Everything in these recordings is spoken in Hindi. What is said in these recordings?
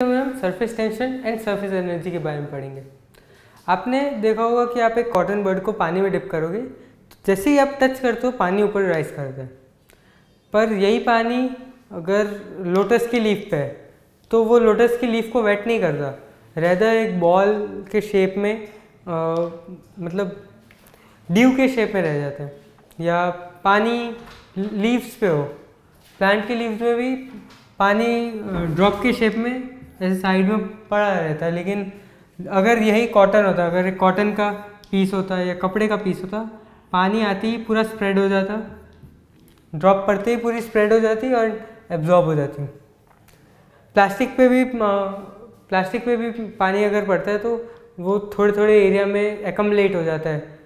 में हम surface tension and surface energy के बारे में पढ़ेंगे। आपने देखा होगा कि आप एक कॉटन बर्ड को पानी में डिप करोगे तो जैसे ही आप टच करते हो पानी ऊपर राइज करता है, पर यही पानी अगर लोटस की लीफ पे है तो वो लोटस की लीफ को वेट नहीं करता, रेदर एक बॉल के शेप में मतलब ड्यू के शेप में रह जाता है। या पानी लीव्स पे हो, प्लांट की लीव्स में भी पानी ड्रॉप के शेप में ऐसे साइड में पड़ा रहता है, लेकिन अगर यही कॉटन होता, अगर एक कॉटन का पीस होता या कपड़े का पीस होता, पानी आते ही पूरा स्प्रेड हो जाता, ड्रॉप पड़ते ही पूरी स्प्रेड हो जाती और एब्जॉर्ब हो जाती। प्लास्टिक पे भी पानी अगर पड़ता है तो वो थोड़े थोड़े एरिया में एकमलेट हो जाता है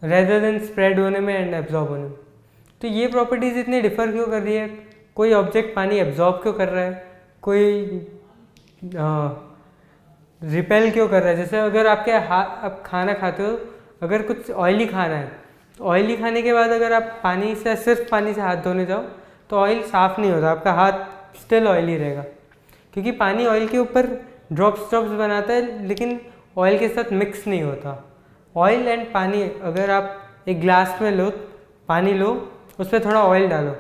रेदर देन स्प्रेड होने में एंड एब्जॉर्ब होने में। तो ये प्रॉपर्टीज़ इतनी डिफ़र क्यों कर रही है? कोई ऑब्जेक्ट पानी एब्जॉर्ब क्यों कर रहा है, कोई रिपेल क्यों कर रहा है? जैसे अगर आप खाना खाते हो, अगर कुछ ऑयली खाना है तो ऑयली खाने के बाद अगर आप सिर्फ पानी से हाथ धोने जाओ तो ऑयल साफ़ नहीं होता, आपका हाथ स्टिल ऑयली रहेगा, क्योंकि पानी ऑयल के ऊपर ड्रॉप्स बनाता है लेकिन ऑयल के साथ मिक्स नहीं होता। ऑयल एंड पानी, अगर आप एक ग्लास में पानी लो, उस पर थोड़ा ऑयल डालो,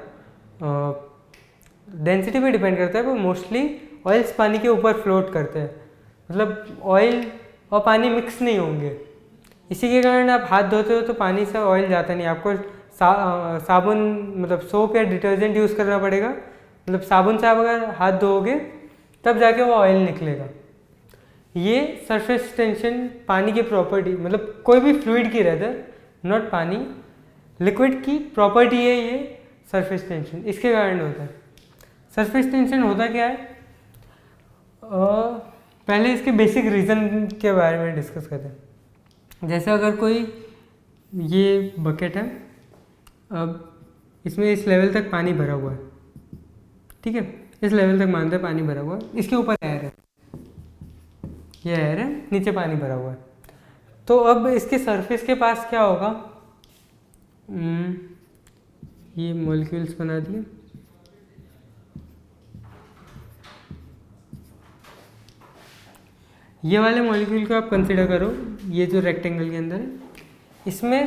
डेंसिटी पे डिपेंड करता है, पर मोस्टली ऑयल्स पानी के ऊपर फ्लोट करते हैं, मतलब ऑयल और पानी मिक्स नहीं होंगे। इसी के कारण आप हाथ धोते हो तो पानी से ऑयल जाता नहीं, आपको साबुन मतलब सोप या डिटर्जेंट यूज़ करना पड़ेगा, मतलब साबुन से आप अगर हाथ धोओगे तब जाके वो ऑयल निकलेगा। ये सरफेस टेंशन पानी की प्रॉपर्टी, मतलब कोई भी फ्लूइड की रेदर, नॉट पानी, लिक्विड की प्रॉपर्टी है ये सरफेस टेंशन, इसके कारण होता है। सरफेस टेंशन होता क्या है? पहले इसके बेसिक रीज़न के बारे में डिस्कस करते हैं। जैसे अगर कोई ये बकेट है, अब इसमें इस लेवल तक पानी भरा हुआ है, ठीक है, इस लेवल तक मानते हैं पानी भरा हुआ है, इसके ऊपर एयर है, ये एयर है, नीचे पानी भरा हुआ है। तो अब इसके सरफेस के पास क्या होगा? ये मॉलिक्यूल्स बना दिए, ये वाले मॉलिक्यूल को आप कंसिडर करो, ये जो रेक्टेंगल के अंदर है, इसमें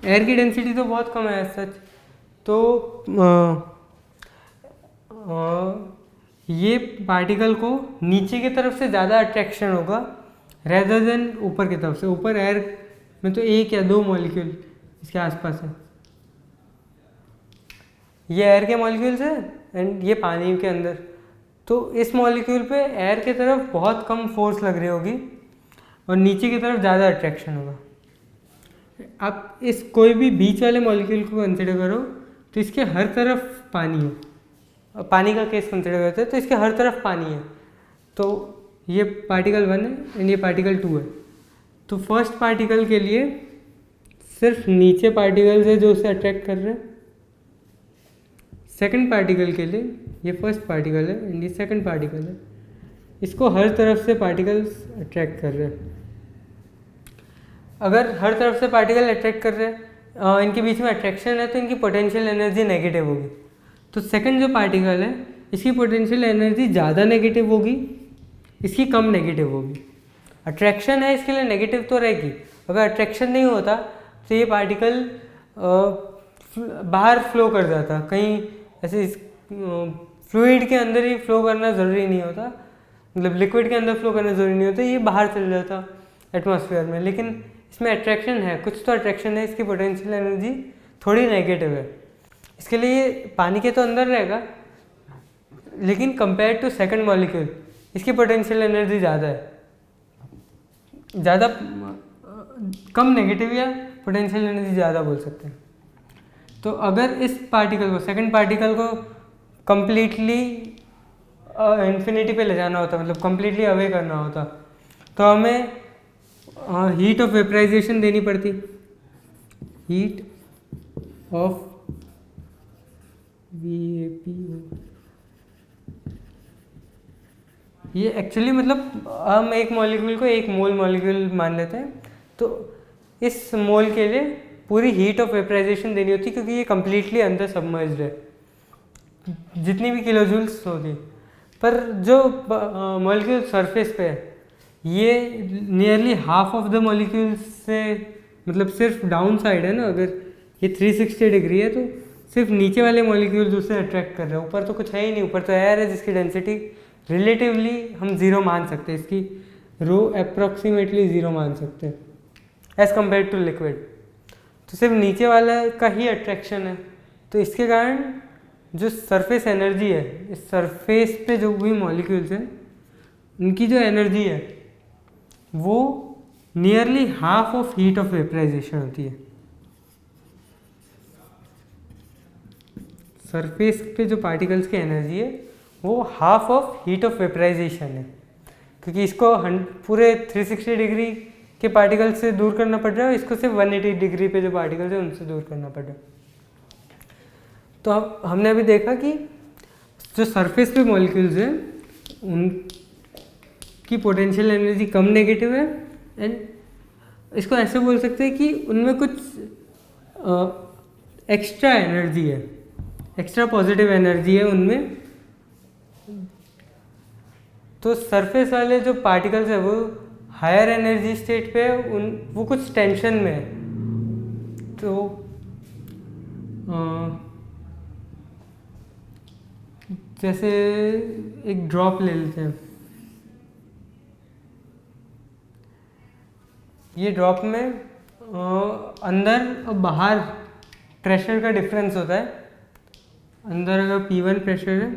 एयर की डेंसिटी तो बहुत कम है सच, तो ये पार्टिकल को नीचे की तरफ से ज़्यादा अट्रैक्शन होगा रेदर देन ऊपर की तरफ से। ऊपर एयर में तो एक या दो मॉलिक्यूल इसके आसपास है, ये एयर के मॉलिक्यूल्स है एंड ये पानी के अंदर, तो इस मॉलिक्यूल पे एयर की तरफ बहुत कम फोर्स लग रही होगी और नीचे की तरफ ज़्यादा अट्रैक्शन होगा। आप इस कोई भी बीच वाले मॉलिक्यूल को कंसिडर करो तो इसके हर तरफ पानी है, और पानी का केस कंसिडर करते हैं तो इसके हर तरफ पानी है, तो ये पार्टिकल 1 है एंड ये पार्टिकल 2 है। तो फर्स्ट पार्टिकल के लिए सिर्फ नीचे पार्टिकल्स है जो उसे अट्रैक्ट कर रहे हैं, सेकंड पार्टिकल के लिए ये फर्स्ट पार्टिकल है एंड ये सेकंड पार्टिकल है, इसको हर तरफ से पार्टिकल्स अट्रैक्ट कर रहे हैं। अगर हर तरफ से पार्टिकल अट्रैक्ट कर रहे हैं, इनके बीच में अट्रैक्शन है, तो इनकी पोटेंशियल एनर्जी नेगेटिव होगी। तो सेकंड जो पार्टिकल है इसकी पोटेंशियल एनर्जी ज़्यादा नेगेटिव होगी, इसकी कम नेगेटिव होगी। अट्रैक्शन है इसके लिए नेगेटिव तो रहेगी, अगर अट्रैक्शन नहीं होता तो ये पार्टिकल बाहर फ्लो कर जाता, कहीं ऐसे फ्लूइड के अंदर ही फ्लो करना ज़रूरी नहीं होता, मतलब लिक्विड के अंदर फ्लो करना ज़रूरी नहीं होता, ये बाहर चल जाता एटमॉस्फेयर में। लेकिन इसमें अट्रैक्शन है, कुछ तो अट्रैक्शन है, इसकी पोटेंशियल एनर्जी थोड़ी नेगेटिव है, इसके लिए पानी के तो अंदर रहेगा, लेकिन कंपेयर टू सेकंड मॉलिक्यूल इसकी पोटेंशियल एनर्जी ज़्यादा है, ज़्यादा कम नेगेटिव या पोटेंशियल एनर्जी ज़्यादा बोल सकते हैं। तो अगर इस पार्टिकल को, सेकंड पार्टिकल को कम्प्लीटली इन्फिनिटी पे ले जाना होता, मतलब कम्प्लीटली अवे करना होता, तो हमें हीट ऑफ वेपराइजेशन देनी पड़ती, हीट ऑफ VAP। ये एक्चुअली मतलब हम एक मॉलिक्यूल को एक मोल मॉलिक्यूल मान लेते हैं, तो इस मोल के लिए पूरी हीट ऑफ वेपराइजेशन देनी होती, क्योंकि ये कम्प्लीटली अंदर सबमर्ज्ड है, जितनी भी किलो जूल्स होगी। पर जो मॉलिक्यूल सरफेस पे है ये nearly half of the molecules से, मतलब सिर्फ डाउन साइड है ना, अगर ये 360 डिग्री है तो सिर्फ नीचे वाले मॉलिक्यूल्स उसे अट्रैक्ट कर रहे हैं, ऊपर तो कुछ है ही नहीं। ऊपर तो एयर है जिसकी डेंसिटी रिलेटिवली हम ज़ीरो मान सकते हैं, इसकी रो अप्रॉक्सीमेटली ज़ीरो मान सकते हैं एज़ कम्पेयर टू लिक्विड। तो सिर्फ नीचे वाला का ही अट्रैक्शन है, तो इसके कारण जो सरफेस एनर्जी है, इस सरफेस पे जो भी मॉलिक्यूल्स हैं उनकी जो एनर्जी है वो nearly half of heat of vaporization होती है। सरफेस पे जो पार्टिकल्स की एनर्जी है वो half of heat of vaporization है, क्योंकि इसको पूरे 360 डिग्री के पार्टिकल से दूर करना पड़ रहा है, इसको सिर्फ 180 डिग्री पे जो पार्टिकल्स है उनसे दूर करना पड़ रहा है। तो हमने अभी देखा कि जो सरफेस पे मॉलिक्यूल्स हैं उनकी पोटेंशियल एनर्जी कम नेगेटिव है, एंड इसको ऐसे बोल सकते हैं कि उनमें कुछ एक्स्ट्रा एनर्जी है, एक्स्ट्रा पॉजिटिव एनर्जी है उनमें। तो सरफेस वाले जो पार्टिकल्स है वो हायर एनर्जी स्टेट पे है, वो कुछ टेंशन में है। तो जैसे एक ड्रॉप ले लेते हैं, ये ड्रॉप में अंदर और बाहर प्रेशर का डिफरेंस होता है। अंदर अगर P1 प्रेशर है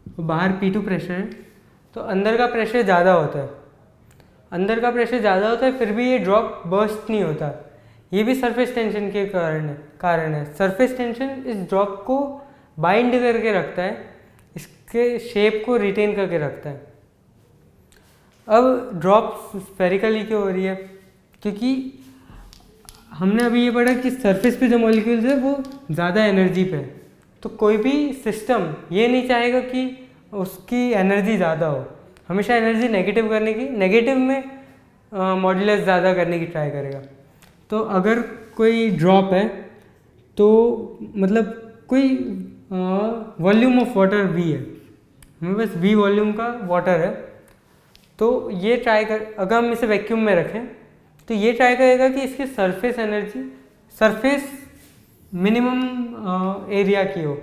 और बाहर P2 प्रेशर है तो अंदर का प्रेशर ज़्यादा होता है। अंदर का प्रेशर ज़्यादा होता है फिर भी ये ड्रॉप बर्स्ट नहीं होता, ये भी सरफेस टेंशन के कारण है। सरफेस टेंशन इस ड्रॉप को बाइंड करके रखता है, इसके शेप को रिटेन करके रखता है। अब ड्रॉप स्फेरिकली क्यों हो रही है? क्योंकि हमने अभी ये पढ़ा कि सरफेस पे जो मॉलिक्यूल्स है वो ज़्यादा एनर्जी पे है, तो कोई भी सिस्टम ये नहीं चाहेगा कि उसकी एनर्जी ज़्यादा हो, हमेशा एनर्जी नेगेटिव करने की, नेगेटिव में मॉड्यूलस ज़्यादा करने की ट्राई करेगा। तो अगर कोई ड्रॉप है तो मतलब कोई वॉल्यूम ऑफ वाटर V है, हमें बस V वॉल्यूम का वाटर है, तो ये ट्राई कर, अगर हम इसे वैक्यूम में रखें तो ये ट्राई करेगा कि इसकी surface energy surface minimum area की हो,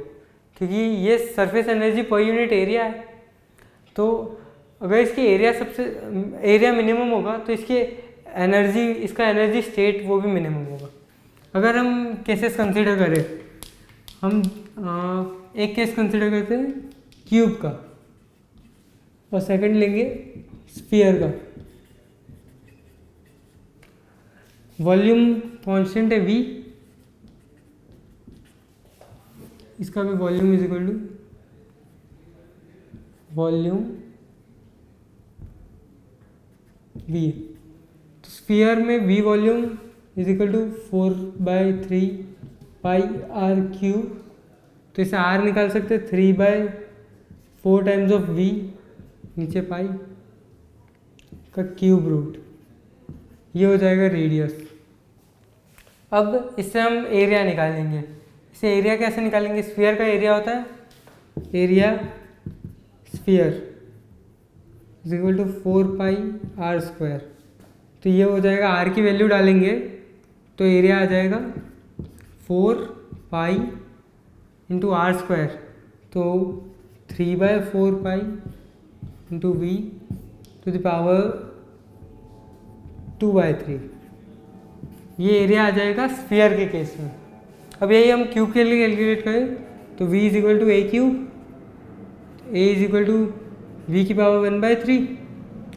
क्योंकि ये सरफेस एनर्जी पर यूनिट एरिया है। तो अगर इसकी एरिया मिनिमम होगा तो इसकी एनर्जी, इसका एनर्जी स्टेट वो भी मिनिमम होगा। अगर हम केसेस कंसीडर करें, हम एक केस कंसीडर करते हैं क्यूब का और सेकंड लेंगे स्फीयर का। वॉल्यूम कांस्टेंट है V, इसका भी volume is equal to volume V। तो स्फीयर में V volume is equal to 4/3 pi R cube, तो इसे R निकाल सकते हैं 3/4 टाइम्स ऑफ V नीचे पाई का क्यूब रूट, ये हो जाएगा रेडियस। अब इससे हम एरिया निकालेंगे। इसे एरिया कैसे निकालेंगे? स्फीयर का एरिया होता है area sphere is equal to 4πr²। तो ये हो जाएगा, R की वैल्यू डालेंगे तो एरिया आ जाएगा 4π इंटू R², तो 3/4π into V to the power 2/3। ये एरिया आ जाएगा स्फीयर के केस में। अब यही हम क्यूब के लिए कैलकुलेट करें तो V is equal to a cube, A is equal to V की पावर 1/3,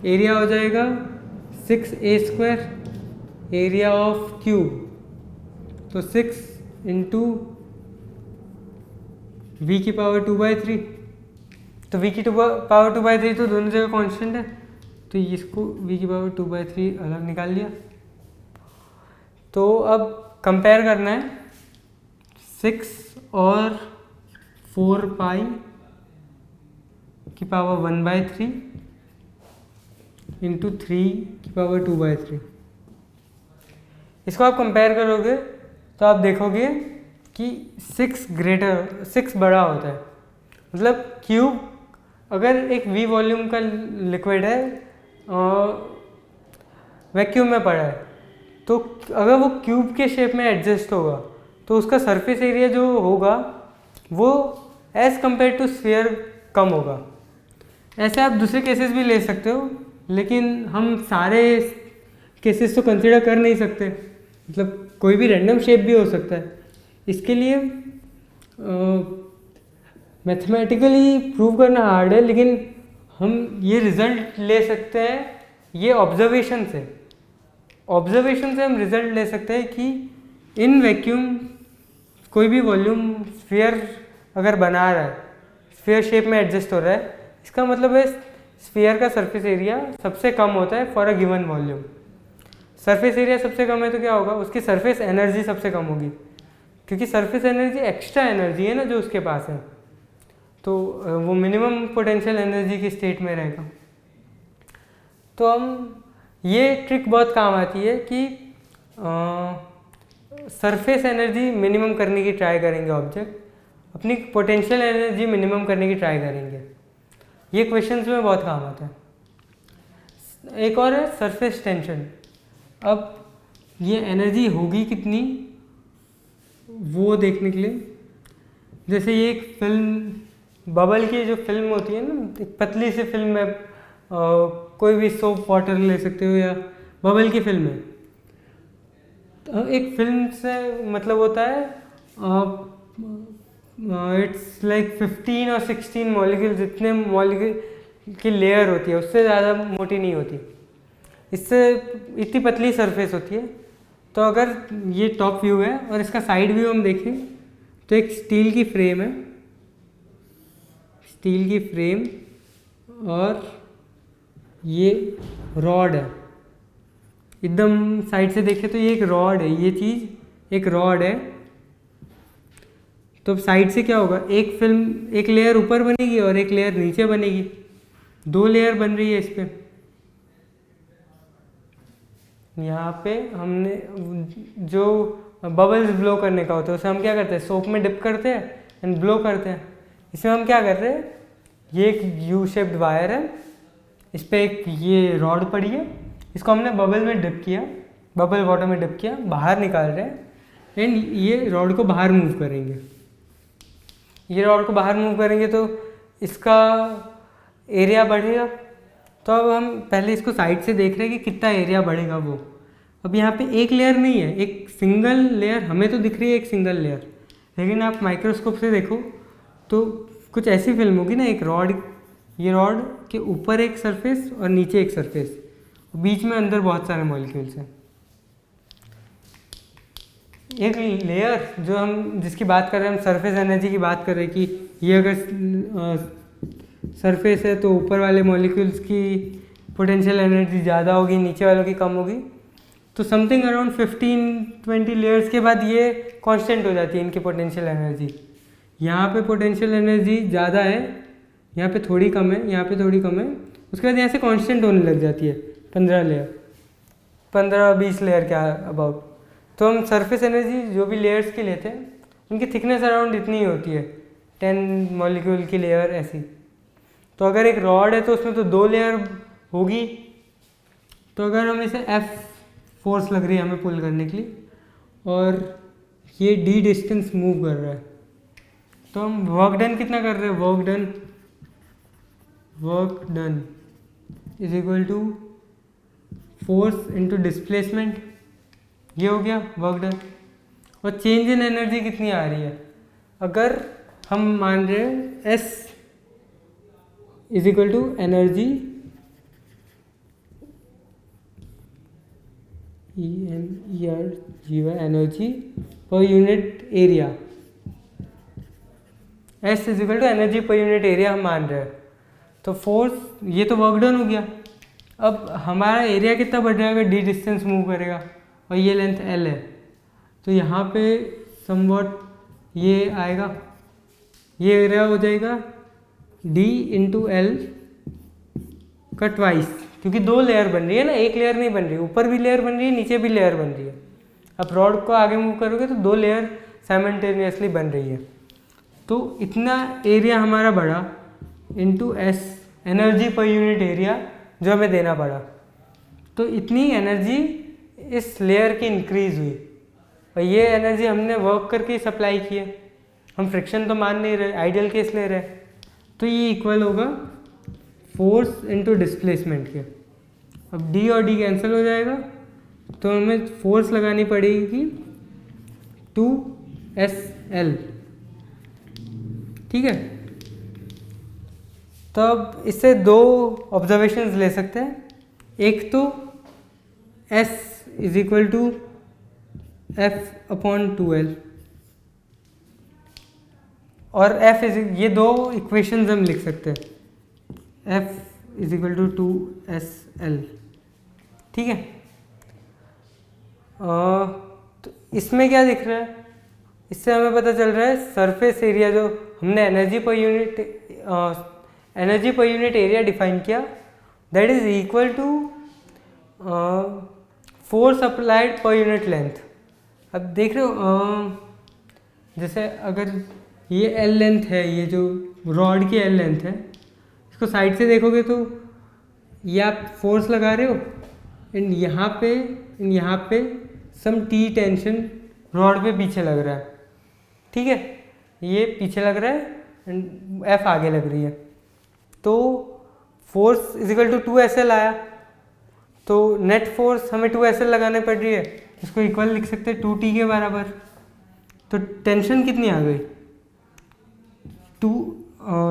एरिया हो जाएगा 6a², एरिया ऑफ क्यूब, तो 6 इंटू V की पावर 2/3, तो V की पावर 2/3 तो दोनों जगह कांस्टेंट है, तो इसको V की पावर 2/3 अलग निकाल लिया। तो अब कंपेयर करना है 6 और 4π की पावर 1/3 इंटू 3 की पावर 2/3। इसको आप कंपेयर करोगे तो आप देखोगे कि 6 बड़ा होता है। मतलब क्यूब अगर एक V वॉल्यूम का लिक्विड है वैक्यूम में पड़ा है, तो अगर वो क्यूब के शेप में एडजस्ट होगा तो उसका सरफेस एरिया जो होगा वो एज़ कम्पेयर टू स्फीयर कम होगा। ऐसे आप दूसरे केसेस भी ले सकते हो, लेकिन हम सारे केसेस तो कंसिडर कर नहीं सकते, मतलब कोई भी रैंडम शेप भी हो सकता है। इसके लिए मैथमेटिकली प्रूव करना हार्ड है, लेकिन हम ये रिज़ल्ट ले सकते हैं ये ऑब्जर्वेशन से। ऑब्जर्वेशन से हम रिज़ल्ट ले सकते हैं कि इन वैक्यूम कोई भी वॉल्यूम स्फीयर अगर बना रहा है, स्फीयर शेप में एडजस्ट हो रहा है, इसका मतलब है स्फीयर का सरफेस एरिया सबसे कम होता है for a given volume. Surface area सबसे कम है तो क्या होगा, उसकी सरफेस एनर्जी सबसे कम होगी, क्योंकि सरफेस एनर्जी एक्स्ट्रा एनर्जी है ना जो उसके पास है, तो वो मिनिमम पोटेंशियल एनर्जी की स्टेट में रहेगा। तो हम ये ट्रिक बहुत काम आती है कि सरफेस एनर्जी मिनिमम करने की ट्राई करेंगे ऑब्जेक्ट, अपनी पोटेंशियल एनर्जी मिनिमम करने की ट्राई करेंगे। ये क्वेश्चंस में बहुत काम आता है। एक और है सरफेस टेंशन। अब ये एनर्जी होगी कितनी वो देखने के लिए, जैसे ये एक फिल्म बबल की जो फिल्म होती है ना, एक पतली सी फिल्म में कोई भी सोप वाटर ले सकते हो या बबल की फिल्म है। तो एक फिल्म से मतलब होता है इट्स लाइक 15 और 16 मॉलिक्यूल, जितने मॉलिक्यूल की लेयर होती है उससे ज़्यादा मोटी नहीं होती, इससे इतनी पतली सरफेस होती है। तो अगर ये टॉप व्यू है और इसका साइड व्यू हम देखें तो एक स्टील की फ्रेम है, स्टील की फ्रेम, और ये रॉड है। एकदम साइड से देखें तो ये एक रॉड है, ये चीज़ एक रॉड है। तो साइड से क्या होगा, एक फिल्म एक लेयर ऊपर बनेगी और एक लेयर नीचे बनेगी, दो लेयर बन रही है इस पर। यहाँ पे हमने जो बबल्स ब्लो करने का होता है उसे हम क्या करते हैं, सोप में डिप करते हैं एंड ब्लो करते हैं। इसमें हम क्या कर रहे हैं, ये एक यू शेप्ड वायर है, इस पर एक ये रॉड पड़ी है, इसको हमने बबल में डिप किया, बबल वाटर में डिप किया, बाहर निकाल रहे हैं एंड ये रॉड को बाहर मूव करेंगे। ये रॉड को बाहर मूव करेंगे तो इसका एरिया बढ़ेगा। तो अब हम पहले इसको साइड से देख रहे हैं कि कितना एरिया बढ़ेगा वो। अब यहाँ पे एक लेयर नहीं है, एक सिंगल लेयर हमें तो दिख रही है, एक सिंगल लेयर, लेकिन आप माइक्रोस्कोप से देखो तो कुछ ऐसी फिल्म होगी ना, एक रॉड, ये रॉड के ऊपर एक सरफेस और नीचे एक सरफेस, बीच में अंदर बहुत सारे मॉलिक्यूल्स हैं। एक लेयर जो हम जिसकी बात कर रहे हैं, हम सरफेस एनर्जी की बात कर रहे हैं कि ये अगर सरफेस है तो ऊपर वाले मॉलिक्यूल्स की पोटेंशियल एनर्जी ज़्यादा होगी, नीचे वालों की कम होगी। तो समथिंग अराउंड 15-20 लेयर्स के बाद ये कांस्टेंट हो जाती है इनकी पोटेंशियल एनर्जी। यहाँ पे पोटेंशियल एनर्जी ज़्यादा है, यहाँ पे थोड़ी कम है, यहाँ पे थोड़ी कम है, उसके बाद यहाँ से कांस्टेंट होने लग जाती है 15-20 लेयर के अबाउट। तो हम सरफेस एनर्जी जो भी लेयर्स की लेते हैं उनकी थिकनेस अराउंड इतनी ही होती है, 10 मॉलिक्यूल की लेयर ऐसी। तो अगर एक रॉड है तो उसमें तो 2 लेयर होगी। तो अगर हम इसे F फोर्स लग रही है हमें पुल करने के लिए और ये D डिस्टेंस मूव कर रहा है, तो हम वर्क डन कितना कर रहे हैं, work done is equal to force into displacement, ये हो गया वर्क डन। और चेंज इन एनर्जी कितनी आ रही है, अगर हम मान रहे हैं S is equal to energy energy पर unit area, S is equal to energy पर यूनिट एरिया हम मान रहे हैं। तो फोर्स, ये तो वर्क डन हो गया। अब हमारा एरिया कितना बढ़ जाएगा, D डिस्टेंस मूव करेगा और ये लेंथ L है, तो यहाँ पे समवॉट ये आएगा, ये एरिया हो जाएगा D इंटू L का ट्वाइस, क्योंकि 2 लेयर बन रही है ना, एक लेयर नहीं बन रही, ऊपर भी लेयर बन रही है, नीचे भी लेयर बन रही है। अब रॉड को आगे मूव करोगे तो 2 लेयर साइमल्टेनियसली बन रही है। तो इतना एरिया हमारा बढ़ा इंटू एस एनर्जी पर यूनिट एरिया जो हमें देना पड़ा। तो इतनी एनर्जी इस लेयर की इंक्रीज हुई और ये एनर्जी हमने वर्क करके सप्लाई की है। हम फ्रिक्शन तो मान नहीं रहे, आइडियल केस ले रहे हैं। तो ये इक्वल होगा फोर्स इनटू डिस्प्लेसमेंट के। अब डी और डी कैंसिल हो जाएगा तो हमें फोर्स लगानी पड़ेगी 2SL। ठीक है, तब इससे दो ऑब्जर्वेशंस ले सकते हैं। एक तो S is equal to F/2L और F इज, ये दो इक्वेशंस हम लिख सकते हैं। F is equal to 2SL। ठीक है, तो इसमें क्या दिख रहा है, इससे हमें पता चल रहा है सरफेस एरिया जो हमने एनर्जी पर यूनिट एरिया डिफाइन किया, that is equal to force applied पर यूनिट लेंथ। अब देख रहे हो, जैसे अगर ये एल लेंथ है, ये जो रॉड की एल लेंथ है, इसको साइड से देखोगे तो ये आप फोर्स लगा रहे हो एंड यहाँ पे सम टी टेंशन रॉड पे पीछे लग रहा है। ठीक है, ये पीछे लग रहा है एंड एफ आगे लग रही है। तो फोर्स इजिकल टू 2SL आया, तो नेट फोर्स हमें 2SL लगाने पड़ रही है, इसको इक्वल लिख सकते हैं 2T के बराबर। तो टेंशन कितनी आ गई,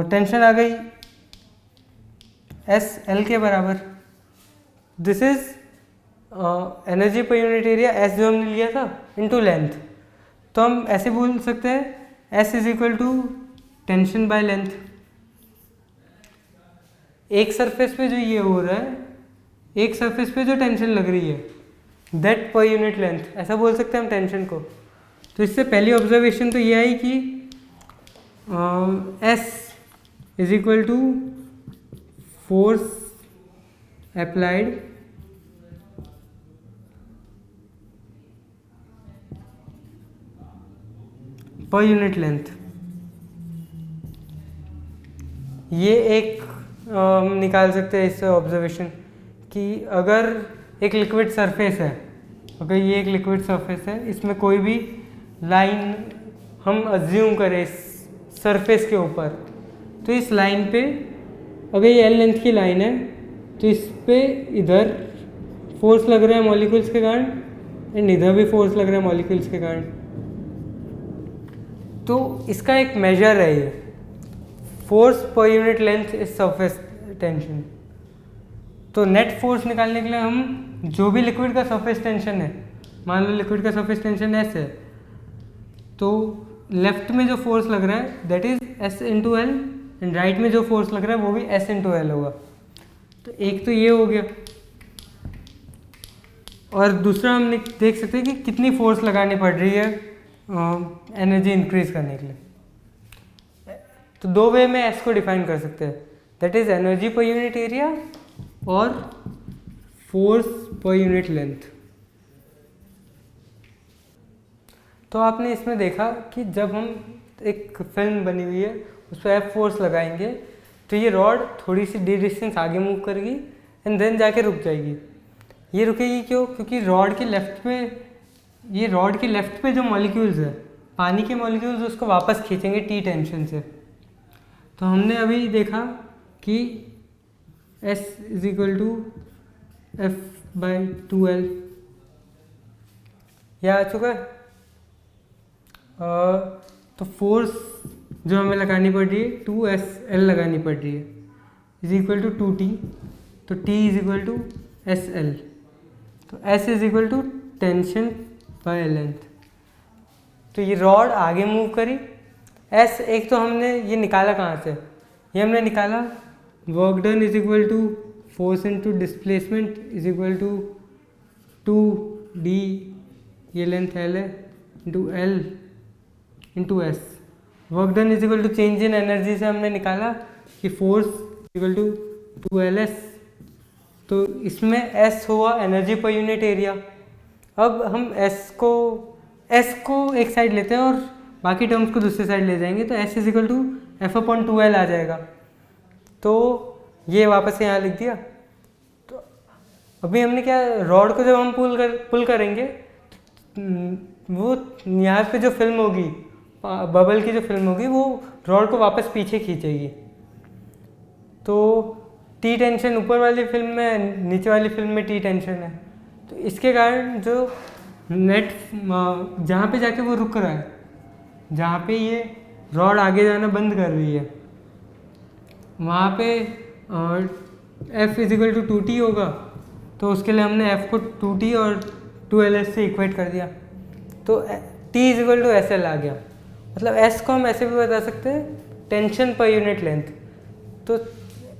टेंशन आ गई SL के बराबर। दिस इज एनर्जी पर यूनिट एरिया S जो हमने लिया था इनटू लेंथ। तो हम ऐसे बोल सकते हैं S is equal to tension by length. एक सरफेस पे जो ये हो रहा है, एक सरफेस पे जो टेंशन लग रही है, दैट पर यूनिट लेंथ, ऐसा बोल सकते हैं हम टेंशन को। तो इससे पहली ऑब्जर्वेशन तो ये आई कि S is equal to force applied पर यूनिट लेंथ। ये एक हम निकाल सकते हैं इससे ऑब्जर्वेशन कि अगर एक लिक्विड सरफेस है, अगर ये एक लिक्विड सरफेस है, इसमें कोई भी लाइन हम अज्यूम करें इस सरफेस के ऊपर, तो इस लाइन पे अगर ये एल लेंथ की लाइन है तो इस पे इधर फोर्स लग रहा है मॉलिक्यूल्स के कारण एंड इधर भी फोर्स लग रहा है मॉलिक्यूल्स के कारण। तो इसका एक मेजर है ये फोर्स पर unit length is surface tension. तो नेट फोर्स निकालने के लिए हम जो भी लिक्विड का सरफेस टेंशन है, मान लो लिक्विड का सरफेस टेंशन S है, तो लेफ्ट में जो फोर्स लग रहा है that is S into L and right में जो फोर्स लग रहा है वो भी S इंटू एल होगा। तो एक तो ये हो गया, और दूसरा हम देख सकते हैं कि कितनी फोर्स लगानी पड़ रही है एनर्जी इंक्रीज करने के लिए। तो दो वे में S को डिफाइन कर सकते हैं, दैट इज एनर्जी पर यूनिट एरिया और फोर्स पर यूनिट लेंथ। तो आपने इसमें देखा कि जब हम एक फिल्म बनी हुई है उस पर F फोर्स लगाएंगे तो ये रॉड थोड़ी सी डी डिस्टेंस आगे मूव करेगी एंड देन जाके रुक जाएगी। ये रुकेगी क्यों? क्योंकि रॉड के लेफ्ट पे जो मॉलिक्यूल्स है, पानी के मॉलिक्यूल्स, उसको वापस खींचेंगे टी टेंशन से। तो हमने अभी देखा कि S is equal to F/2L यह आ चुका है। तो फोर्स जो हमें लगानी पड़ रही है 2SL लगानी पड़ रही है, इज इक्वल टू 2T। तो T is equal to SL। तो S is equal to tension by length. तो ये रॉड आगे मूव करी। S एक तो हमने ये निकाला कहाँ से, ये हमने निकाला work done is equal to force into displacement is equal to 2D, ये लेंथ L है, into L into S। Work done is equal to change in energy से हमने निकाला कि फोर्स इक्वल टू 2LS। तो इसमें S हुआ एनर्जी पर यूनिट एरिया। अब हम S को एक साइड लेते हैं और बाकी टर्म्स को दूसरी साइड ले जाएंगे, तो S is equal to F/2L आ जाएगा। तो ये वापस यहाँ लिख दिया। तो अभी हमने क्या, रॉड को जब हम पुल करेंगे वो यहाँ पे जो फिल्म होगी, बबल की जो फिल्म होगी, वो रॉड को वापस पीछे खींचेगी। तो टी टेंशन ऊपर वाली फिल्म में, नीचे वाली फिल्म में टी टेंशन है। तो इसके कारण जो नेट जहाँ पे जाके वो रुक रहा है, जहाँ पे ये रॉड आगे जाना बंद कर रही है, वहाँ पे F = 2T होगा। तो उसके लिए हमने F को 2T और 2LS से इक्वेट कर दिया। तो T = SL आ गया। मतलब S को हम ऐसे भी बता सकते हैं, टेंशन पर यूनिट लेंथ। तो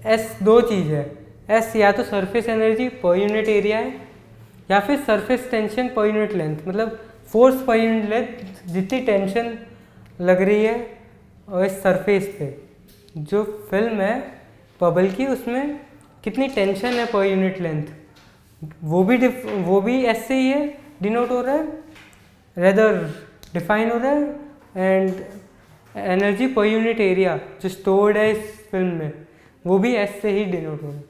S दो चीज़ है, S या तो सरफेस एनर्जी पर यूनिट एरिया है, या फिर सरफेस टेंशन पर यूनिट लेंथ, मतलब फोर्स पर यूनिट लेंथ, जितनी टेंशन लग रही है और इस सरफेस पे जो फिल्म है बबल की, उसमें कितनी टेंशन है पर यूनिट लेंथ, वो भी S से ही है डिनोट हो रहा है, रेदर डिफाइन हो रहा है। एंड एनर्जी पर यूनिट एरिया जो स्टोर्ड है इस फिल्म में, वो भी S से ही डिनोट हो रहा है।